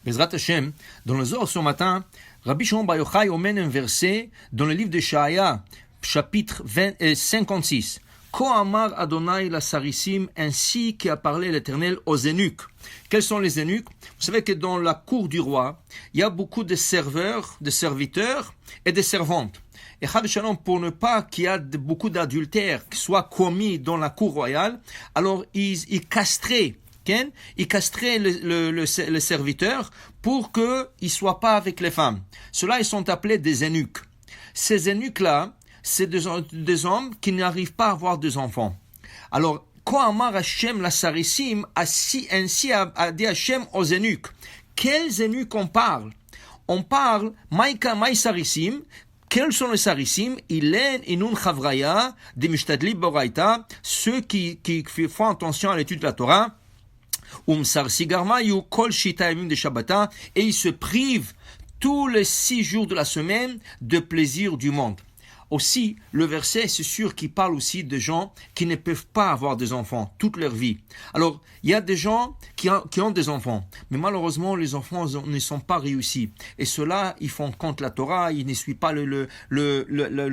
Bezrat Hashem, dans le Zohar ce matin, Rabbi Shimon Bar Yochai emmène un verset dans le livre de Shaya, chapitre 56. Ko amar Adonai la sarissim, ainsi qu'a parlé l'Éternel aux eunuques. Quels sont les eunuques? Vous savez que dans la cour du roi, il y a beaucoup de serveurs, de serviteurs et de servantes. Et Chad Shalom, pour ne pas qu'il y ait beaucoup d'adultère qui soit commis dans la cour royale, alors ils castraient. Il castrait le serviteur pour qu'il ne soit pas avec les femmes. Ceux-là, ils sont appelés des eunuques. Ces eunuques-là, c'est des hommes qui n'arrivent pas à avoir des enfants. Alors, quand Amar Hashem la sarissim, ainsi a dit Hashem aux eunuques. Quels eunuques on parle? On parle, Maïka Maï sarissim. Quels sont les sarissim? Ilen inun chavraya, des mishtadli boraita, ceux qui font attention à l'étude de la Torah. Et ils se privent tous les 6 jours de la semaine de plaisir du monde. Aussi, le verset, c'est sûr qu'il parle aussi de gens qui ne peuvent pas avoir des enfants toute leur vie. Alors, il y a des gens qui ont des enfants, mais malheureusement, les enfants ne sont pas réussis. Et ceux-là, ils font contre la Torah, ils ne suivent pas le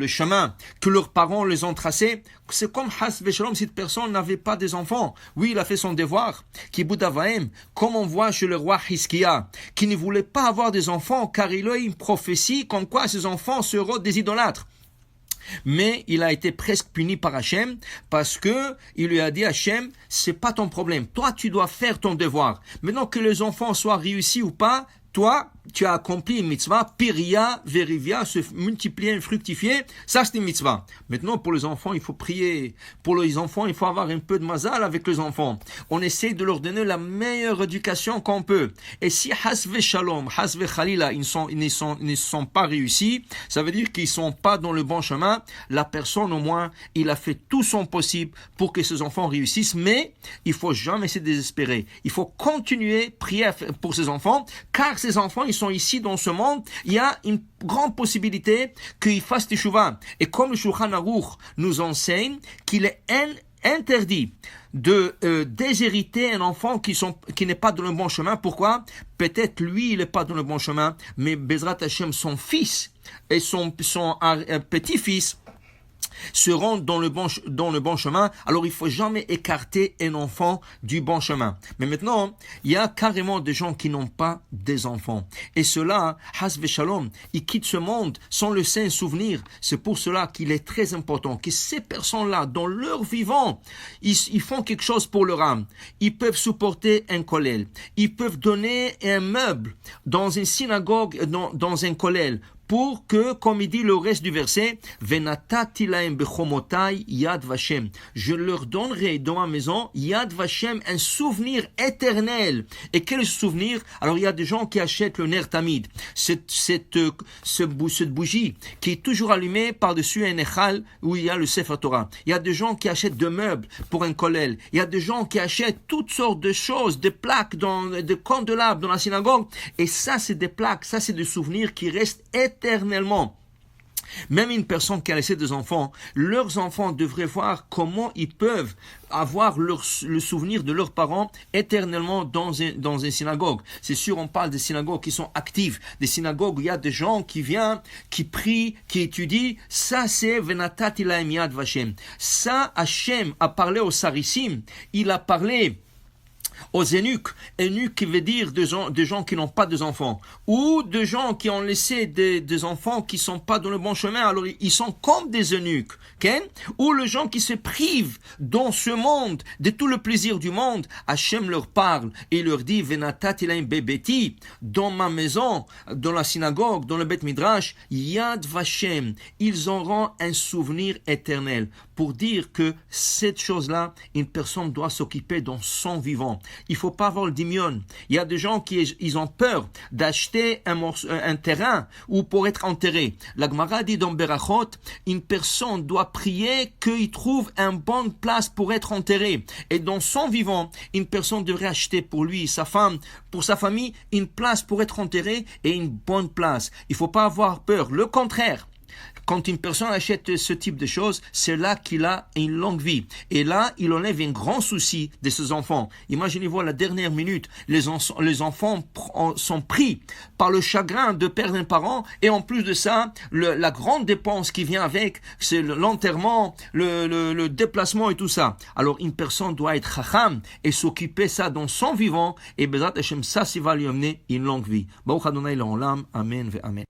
chemin que leurs parents les ont tracé. C'est comme Has Veshalom, cette personne n'avait pas des enfants. Oui, il a fait son devoir. Kibud Avaim, comme on voit chez le roi Hiskia, qui ne voulait pas avoir des enfants, car il a une prophétie comme quoi ses enfants seront des idolâtres. Mais il a été presque puni par Hachem parce que il lui a dit Hachem, c'est pas ton problème. Toi, tu dois faire ton devoir. Maintenant que les enfants soient réussis ou pas, toi, tu as accompli une mitzvah, piria, verivia, se multiplier, fructifier, ça c'est une mitzvah. Maintenant, pour les enfants, il faut prier. Pour les enfants, il faut avoir un peu de mazal avec les enfants. On essaie de leur donner la meilleure éducation qu'on peut. Et si hasve shalom, hasve khalila, ils ne sont pas réussis, ça veut dire qu'ils ne sont pas dans le bon chemin. La personne, au moins, il a fait tout son possible pour que ses enfants réussissent, mais il faut jamais se désespérer. Il faut continuer, prier pour ses enfants, car ces enfants, ils sont ici dans ce monde, il y a une grande possibilité qu'ils fassent teshuva. Et comme le Shulchan Aruch nous enseigne qu'il est interdit de déshériter un enfant qui n'est pas dans le bon chemin. Pourquoi? Peut-être lui, il n'est pas dans le bon chemin, mais Bezrat Hashem, son fils et son petit-fils seront dans le bon chemin. Alors il faut jamais écarter un enfant du bon chemin. Mais maintenant, il y a carrément des gens qui n'ont pas des enfants. Et cela, Hasve Shalom, ils quittent ce monde sans le saint souvenir. C'est pour cela qu'il est très important que ces personnes-là, dans leur vivant, ils font quelque chose pour leur âme. Ils peuvent supporter un kollel. Ils peuvent donner un meuble dans une synagogue, dans un kollel, pour que, comme il dit le reste du verset, Venatati lahem bechomotai yad vashem. Je leur donnerai dans ma maison yad vashem, un souvenir éternel. Et quel souvenir? Alors il y a des gens qui achètent le ner tamid, cette bougie qui est toujours allumée par-dessus un echal où il y a le Sefer Torah. Il y a des gens qui achètent des meubles pour un kollel. Il y a des gens qui achètent toutes sortes de choses, des plaques, des candélabres dans la synagogue. Et ça, c'est des plaques, ça, c'est des souvenirs qui restent éternellement. Même une personne qui a laissé des enfants, leurs enfants devraient voir comment ils peuvent avoir le souvenir de leurs parents éternellement dans une synagogue. C'est sûr, on parle des synagogues qui sont actives, des synagogues où il y a des gens qui viennent, qui prient, qui étudient. Ça, c'est Venatati lahem yad vashem. Ça, Hachem a parlé aux sarissim, il a parlé aux eunuques qui veut dire des gens qui n'ont pas des enfants, ou des gens qui ont laissé des enfants qui sont pas dans le bon chemin, alors ils sont comme des eunuques, ou les gens qui se privent dans ce monde de tout le plaisir du monde. Hachem leur parle et leur dit Venatati lahem bebeti, dans ma maison, dans la synagogue, dans le Beth Midrash, Yad Vashem, ils auront un souvenir éternel, pour dire que cette chose-là, une personne doit s'occuper dans son vivant. Il faut pas avoir le dimion. Il y a des gens ils ont peur d'acheter un terrain ou pour être enterré. La Gemara dit dans Berachot, une personne doit prier qu'il trouve une bonne place pour être enterré. Et dans son vivant, une personne devrait acheter pour lui, sa femme, pour sa famille, une place pour être enterré et une bonne place. Il faut pas avoir peur. Le contraire. quand une personne achète ce type de choses, c'est là qu'il a une longue vie. Et là, il enlève un grand souci de ses enfants. Imaginez-vous à la dernière minute, les enfants sont pris par le chagrin de perdre un parent, et en plus de ça, la grande dépense qui vient avec, c'est l'enterrement, le déplacement et tout ça. Alors une personne doit être chacham et s'occuper ça dans son vivant, et Bezrat Hashem, ça va lui amener une longue vie. Baruch Adonai L'Olam, Amen ve Amen.